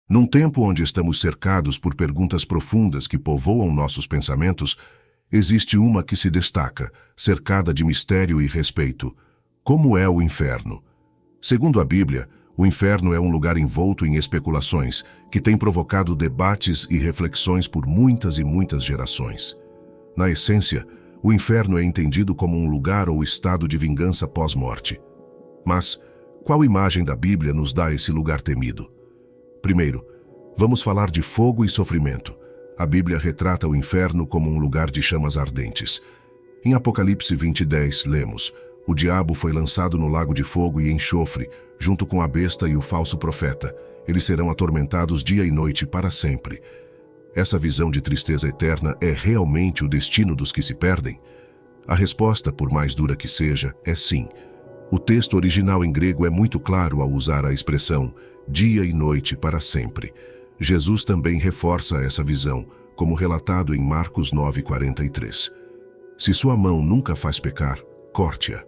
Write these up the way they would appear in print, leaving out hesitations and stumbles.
Num tempo onde estamos cercados por perguntas profundas que povoam nossos pensamentos, existe uma que se destaca, cercada de mistério e respeito. Como é o inferno? Segundo a Bíblia, o inferno é um lugar envolto em especulações, que tem provocado debates e reflexões por muitas e muitas gerações. Na essência, o inferno é entendido como um lugar ou estado de vingança pós-morte. Mas, qual imagem da Bíblia nos dá esse lugar temido? Primeiro, vamos falar de fogo e sofrimento. A Bíblia retrata o inferno como um lugar de chamas ardentes. Em Apocalipse 20:10, lemos: o diabo foi lançado no lago de fogo e enxofre, junto com a besta e o falso profeta. Eles serão atormentados dia e noite para sempre. Essa visão de tristeza eterna é realmente o destino dos que se perdem? A resposta, por mais dura que seja, é sim. O texto original em grego é muito claro ao usar a expressão dia e noite para sempre. Jesus também reforça essa visão, como relatado em Marcos 9:43. Se sua mão nunca faz pecar, corte-a.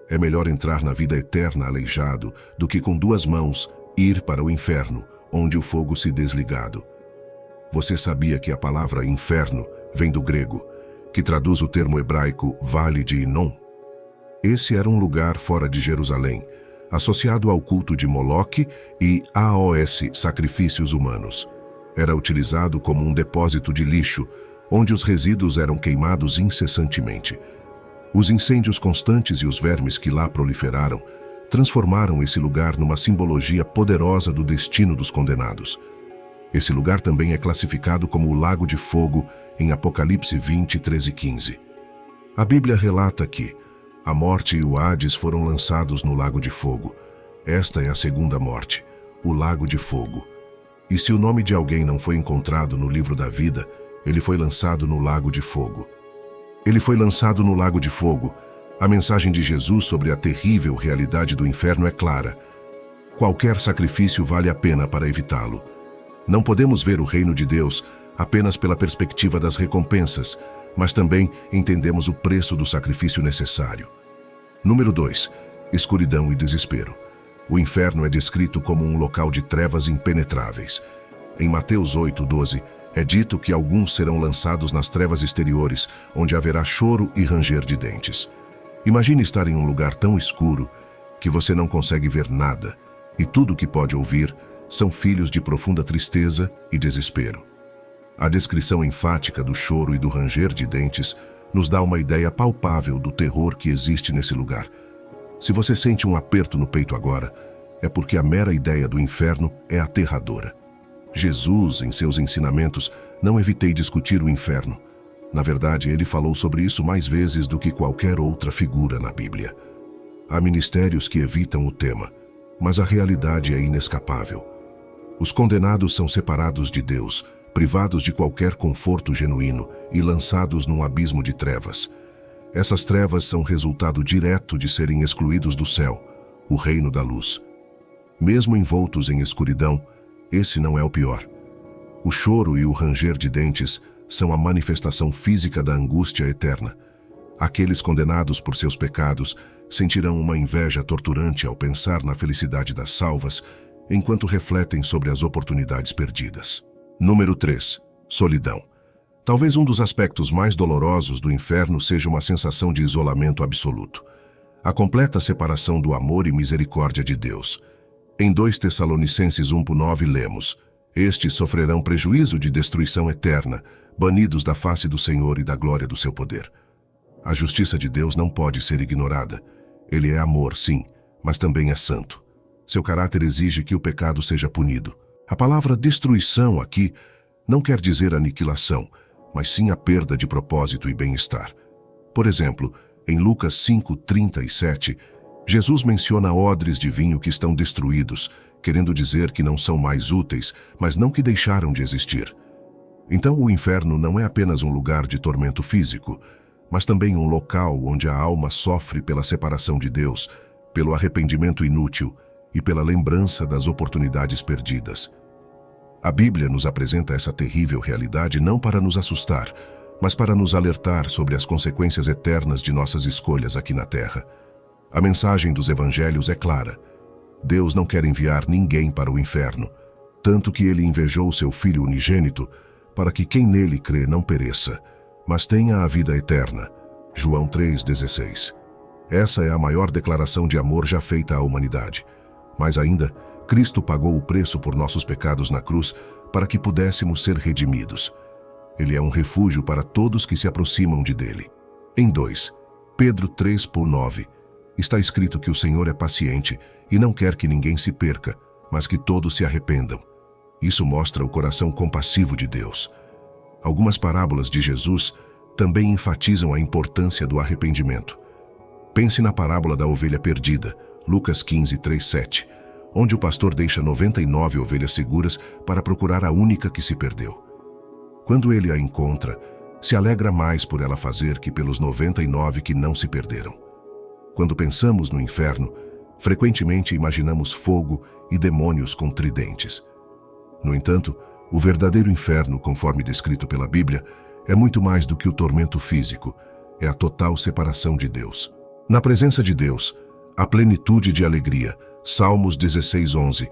É melhor entrar na vida eterna aleijado do que com duas mãos ir para o inferno, onde o fogo se desligado. Você sabia que a palavra inferno vem do grego, que traduz o termo hebraico Vale de Inom? Esse era um lugar fora de Jerusalém, associado ao culto de Moloque e aos sacrifícios humanos. Era utilizado como um depósito de lixo, onde os resíduos eram queimados incessantemente. Os incêndios constantes e os vermes que lá proliferaram transformaram esse lugar numa simbologia poderosa do destino dos condenados. Esse lugar também é classificado como o Lago de Fogo em Apocalipse 20:13-15. A Bíblia relata que a morte e o Hades foram lançados no Lago de Fogo. Esta é a segunda morte, o Lago de Fogo. E se o nome de alguém não foi encontrado no livro da vida, ele foi lançado no Lago de Fogo. Ele foi lançado no Lago de Fogo. A mensagem de Jesus sobre a terrível realidade do inferno é clara. Qualquer sacrifício vale a pena para evitá-lo. Não podemos ver o reino de Deus apenas pela perspectiva das recompensas, mas também entendemos o preço do sacrifício necessário. Número 2. Escuridão e desespero. O inferno é descrito como um local de trevas impenetráveis. Em Mateus 8:12, é dito que alguns serão lançados nas trevas exteriores, onde haverá choro e ranger de dentes. Imagine estar em um lugar tão escuro que você não consegue ver nada, e tudo o que pode ouvir são filhos de profunda tristeza e desespero. A descrição enfática do choro e do ranger de dentes nos dá uma ideia palpável do terror que existe nesse lugar. Se você sente um aperto no peito agora, é porque a mera ideia do inferno é aterradora. Jesus, em seus ensinamentos, não evitei discutir o inferno. Na verdade, ele falou sobre isso mais vezes do que qualquer outra figura na Bíblia. Há ministérios que evitam o tema, mas a realidade é inescapável. Os condenados são separados de Deus, privados de qualquer conforto genuíno e lançados num abismo de trevas. Essas trevas são resultado direto de serem excluídos do céu, o reino da luz. Mesmo envoltos em escuridão, esse não é o pior. O choro e o ranger de dentes são a manifestação física da angústia eterna. Aqueles condenados por seus pecados sentirão uma inveja torturante ao pensar na felicidade das salvas, enquanto refletem sobre as oportunidades perdidas. Número 3. Solidão. Talvez um dos aspectos mais dolorosos do inferno seja uma sensação de isolamento absoluto. A completa separação do amor e misericórdia de Deus. Em 2 Tessalonicenses 1:9 lemos: estes sofrerão prejuízo de destruição eterna, banidos da face do Senhor e da glória do seu poder. A justiça de Deus não pode ser ignorada. Ele é amor, sim, mas também é santo. Seu caráter exige que o pecado seja punido. A palavra destruição aqui não quer dizer aniquilação, mas sim a perda de propósito e bem-estar. Por exemplo, em Lucas 5:37, Jesus menciona odres de vinho que estão destruídos, querendo dizer que não são mais úteis, mas não que deixaram de existir. Então o inferno não é apenas um lugar de tormento físico, mas também um local onde a alma sofre pela separação de Deus, pelo arrependimento inútil e pela lembrança das oportunidades perdidas. A Bíblia nos apresenta essa terrível realidade não para nos assustar, mas para nos alertar sobre as consequências eternas de nossas escolhas aqui na Terra. A mensagem dos evangelhos é clara. Deus não quer enviar ninguém para o inferno. tanto que ele invejou seu Filho unigênito, para que quem nele crê não pereça, mas tenha a vida eterna. João 3,16. Essa é a maior declaração de amor já feita à humanidade. Mas ainda, Cristo pagou o preço por nossos pecados na cruz para que pudéssemos ser redimidos. Ele é um refúgio para todos que se aproximam dele. Em 2 Pedro 3,9, está escrito que o Senhor é paciente e não quer que ninguém se perca, mas que todos se arrependam. Isso mostra o coração compassivo de Deus. Algumas parábolas de Jesus também enfatizam a importância do arrependimento. Pense na parábola da ovelha perdida, Lucas 15, 3, 7, onde o pastor deixa 99 ovelhas seguras para procurar a única que se perdeu. Quando ele a encontra, se alegra mais por ela fazer que pelos 99 que não se perderam. Quando pensamos no inferno, frequentemente imaginamos fogo e demônios com tridentes. No entanto, o verdadeiro inferno, conforme descrito pela Bíblia, é muito mais do que o tormento físico, é a total separação de Deus. Na presença de Deus, a plenitude de alegria, Salmos 16, 11,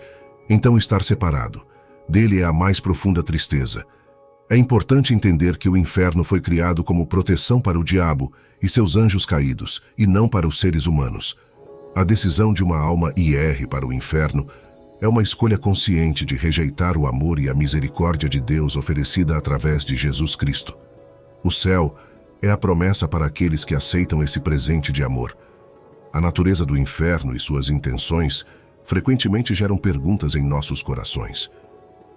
então estar separado, dele é a mais profunda tristeza. É importante entender que o inferno foi criado como proteção para o diabo e seus anjos caídos, e não para os seres humanos. A decisão de uma alma ir para o inferno é uma escolha consciente de rejeitar o amor e a misericórdia de Deus oferecida através de Jesus Cristo. O céu é a promessa para aqueles que aceitam esse presente de amor. A natureza do inferno e suas intenções frequentemente geram perguntas em nossos corações.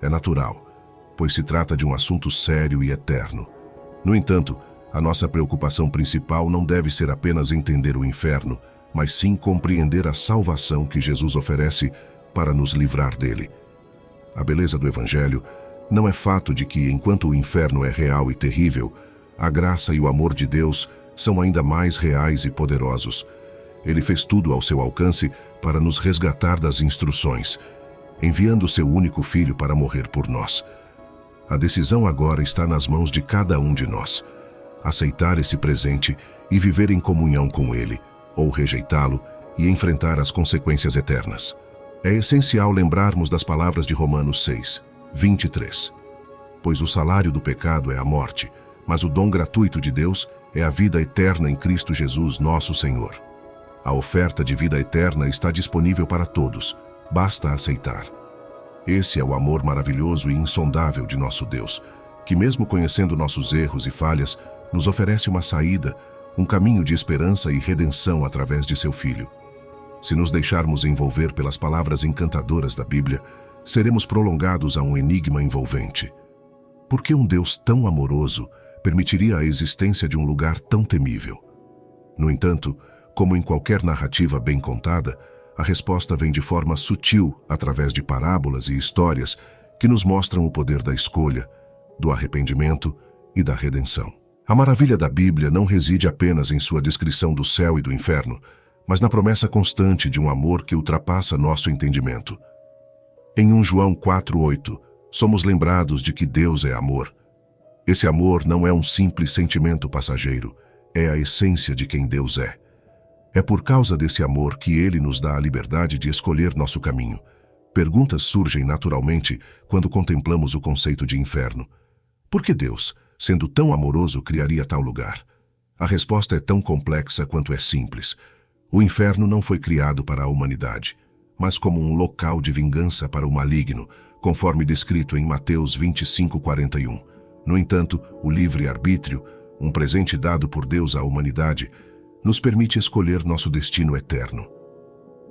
É natural, pois se trata de um assunto sério e eterno. No entanto, a nossa preocupação principal não deve ser apenas entender o inferno, mas sim compreender a salvação que Jesus oferece para nos livrar dele. A beleza do Evangelho não é fato de que, enquanto o inferno é real e terrível, a graça e o amor de Deus são ainda mais reais e poderosos. Ele fez tudo ao seu alcance para nos resgatar das instruções, enviando seu único Filho para morrer por nós. A decisão agora está nas mãos de cada um de nós. Aceitar esse presente e viver em comunhão com ele, ou rejeitá-lo e enfrentar as consequências eternas. É essencial lembrarmos das palavras de Romanos 6, 23. Pois o salário do pecado é a morte, mas o dom gratuito de Deus é a vida eterna em Cristo Jesus, nosso Senhor. A oferta de vida eterna está disponível para todos, basta aceitar. Esse é o amor maravilhoso e insondável de nosso Deus, que mesmo conhecendo nossos erros e falhas, nos oferece uma saída, um caminho de esperança e redenção através de seu Filho. Se nos deixarmos envolver pelas palavras encantadoras da Bíblia, seremos prolongados a um enigma envolvente. Por que um Deus tão amoroso permitiria a existência de um lugar tão temível? No entanto, como em qualquer narrativa bem contada, a resposta vem de forma sutil através de parábolas e histórias que nos mostram o poder da escolha, do arrependimento e da redenção. A maravilha da Bíblia não reside apenas em sua descrição do céu e do inferno, mas na promessa constante de um amor que ultrapassa nosso entendimento. Em 1 João 4,8, somos lembrados de que Deus é amor. Esse amor não é um simples sentimento passageiro, é a essência de quem Deus é. É por causa desse amor que Ele nos dá a liberdade de escolher nosso caminho. Perguntas surgem naturalmente quando contemplamos o conceito de inferno. Por que Deus, sendo tão amoroso, criaria tal lugar? A resposta é tão complexa quanto é simples. O inferno não foi criado para a humanidade, mas como um local de vingança para o maligno, conforme descrito em Mateus 25:41. No entanto, o livre-arbítrio, um presente dado por Deus à humanidade, nos permite escolher nosso destino eterno.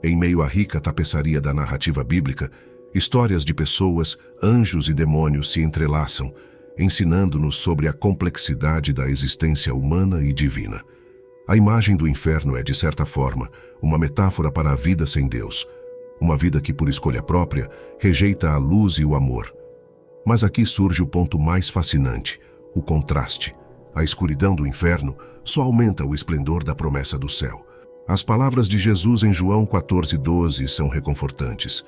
Em meio à rica tapeçaria da narrativa bíblica, histórias de pessoas, anjos e demônios se entrelaçam, ensinando-nos sobre a complexidade da existência humana e divina. A imagem do inferno é, de certa forma, uma metáfora para a vida sem Deus, uma vida que, por escolha própria, rejeita a luz e o amor. Mas aqui surge o ponto mais fascinante, o contraste. A escuridão do inferno só aumenta o esplendor da promessa do céu. As palavras de Jesus em João 14:12 são reconfortantes.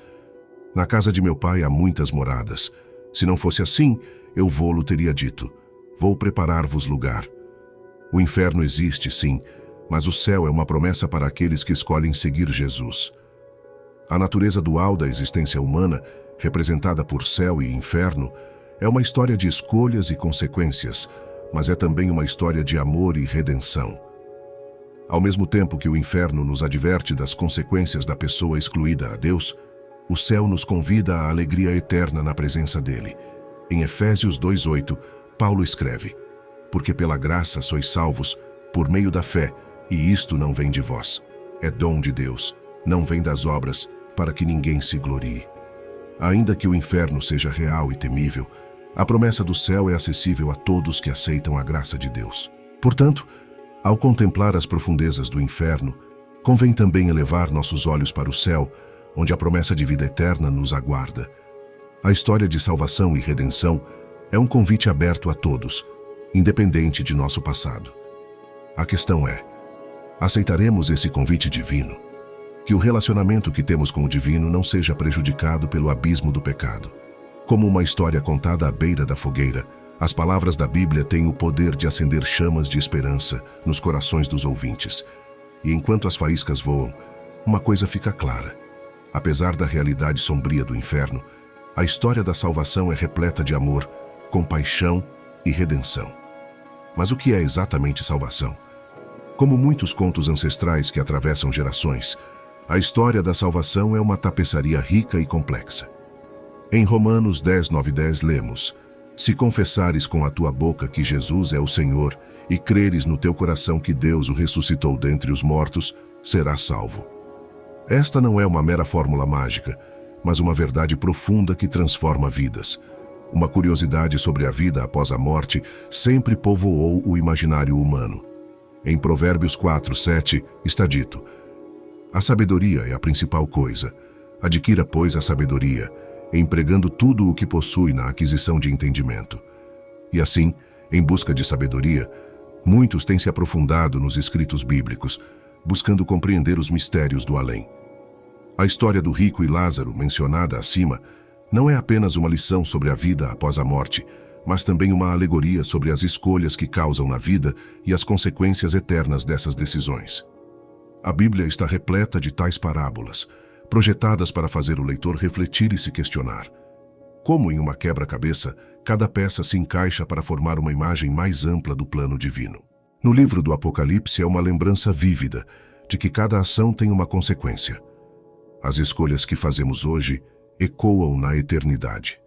Na casa de meu pai há muitas moradas. Se não fosse assim, eu vô-lo teria dito: vou preparar-vos lugar. O inferno existe, sim, mas o céu é uma promessa para aqueles que escolhem seguir Jesus. A natureza dual da existência humana representada por céu e inferno, é uma história de escolhas e consequências, mas é também uma história de amor e redenção. Ao mesmo tempo que o inferno nos adverte das consequências da pessoa excluída a Deus, o céu nos convida à alegria eterna na presença dele. Em Efésios 2:8, Paulo escreve: "Porque pela graça sois salvos, por meio da fé, e isto não vem de vós. É dom de Deus, não vem das obras, para que ninguém se glorie." Ainda que o inferno seja real e temível, a promessa do céu é acessível a todos que aceitam a graça de Deus. Portanto, ao contemplar as profundezas do inferno, convém também elevar nossos olhos para o céu, onde a promessa de vida eterna nos aguarda. A história de salvação e redenção é um convite aberto a todos, independente de nosso passado. A questão é: aceitaremos esse convite divino? Que o relacionamento que temos com o divino não seja prejudicado pelo abismo do pecado. Como uma história contada à beira da fogueira, as palavras da Bíblia têm o poder de acender chamas de esperança nos corações dos ouvintes. E enquanto as faíscas voam, uma coisa fica clara: apesar da realidade sombria do inferno, a história da salvação é repleta de amor, compaixão e redenção. Mas o que é exatamente salvação? Como muitos contos ancestrais que atravessam gerações, a história da salvação é uma tapeçaria rica e complexa. Em Romanos 10:9-10 lemos: "Se confessares com a tua boca que Jesus é o Senhor e creres no teu coração que Deus o ressuscitou dentre os mortos, serás salvo." Esta não é uma mera fórmula mágica, mas uma verdade profunda que transforma vidas. Uma curiosidade sobre a vida após a morte sempre povoou o imaginário humano. Em Provérbios 4:7 está dito: "A sabedoria é a principal coisa. Adquira, pois, a sabedoria, empregando tudo o que possui na aquisição de entendimento." E assim, em busca de sabedoria, muitos têm se aprofundado nos escritos bíblicos, buscando compreender os mistérios do além. A história do rico e Lázaro, mencionada acima, não é apenas uma lição sobre a vida após a morte, mas também uma alegoria sobre as escolhas que causam na vida e as consequências eternas dessas decisões. A Bíblia está repleta de tais parábolas, projetadas para fazer o leitor refletir e se questionar. Como em uma quebra-cabeça, cada peça se encaixa para formar uma imagem mais ampla do plano divino. No livro do Apocalipse é uma lembrança vívida de que cada ação tem uma consequência. As escolhas que fazemos hoje ecoam na eternidade.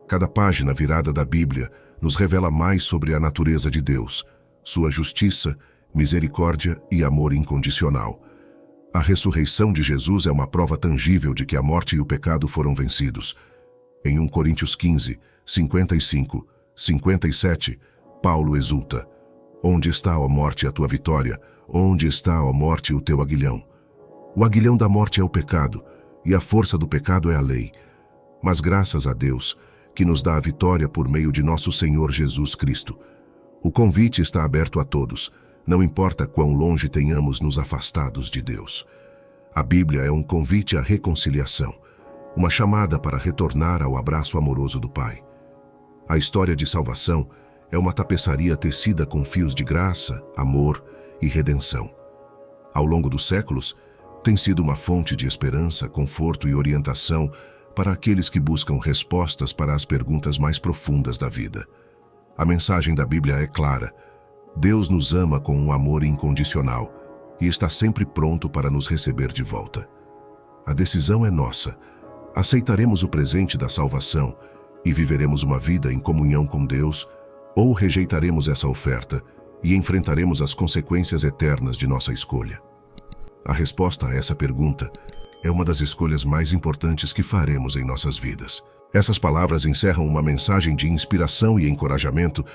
Cada página virada da Bíblia nos revela mais sobre a natureza de Deus, sua justiça, misericórdia e amor incondicional. A ressurreição de Jesus é uma prova tangível de que a morte e o pecado foram vencidos. Em 1 Coríntios 15, 55, 57, Paulo exulta: "Onde está, ó morte, a tua vitória? Onde está, ó morte, o teu aguilhão?" O aguilhão da morte é o pecado, e a força do pecado é a lei. Mas graças a Deus, que nos dá a vitória por meio de nosso Senhor Jesus Cristo. O convite está aberto a todos, não importa quão longe tenhamos nos afastados de Deus. A Bíblia é um convite à reconciliação, uma chamada para retornar ao abraço amoroso do Pai. A história de salvação é uma tapeçaria tecida com fios de graça, amor e redenção. Ao longo dos séculos, tem sido uma fonte de esperança, conforto e orientação para aqueles que buscam respostas para as perguntas mais profundas da vida. A mensagem da Bíblia é clara: Deus nos ama com um amor incondicional e está sempre pronto para nos receber de volta. A decisão é nossa. Aceitaremos o presente da salvação e viveremos uma vida em comunhão com Deus, ou rejeitaremos essa oferta e enfrentaremos as consequências eternas de nossa escolha? A resposta a essa pergunta é uma das escolhas mais importantes que faremos em nossas vidas. Essas palavras encerram uma mensagem de inspiração e encorajamento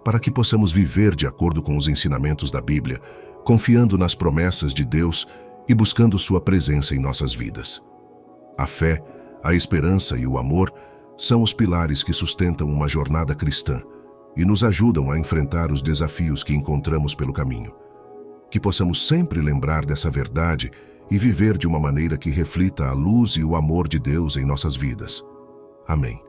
para que possamos viver de acordo com os ensinamentos da Bíblia, confiando nas promessas de Deus e buscando sua presença em nossas vidas. A fé, a esperança e o amor são os pilares que sustentam uma jornada cristã e nos ajudam a enfrentar os desafios que encontramos pelo caminho. Que possamos sempre lembrar dessa verdade e viver de uma maneira que reflita a luz e o amor de Deus em nossas vidas. Amém.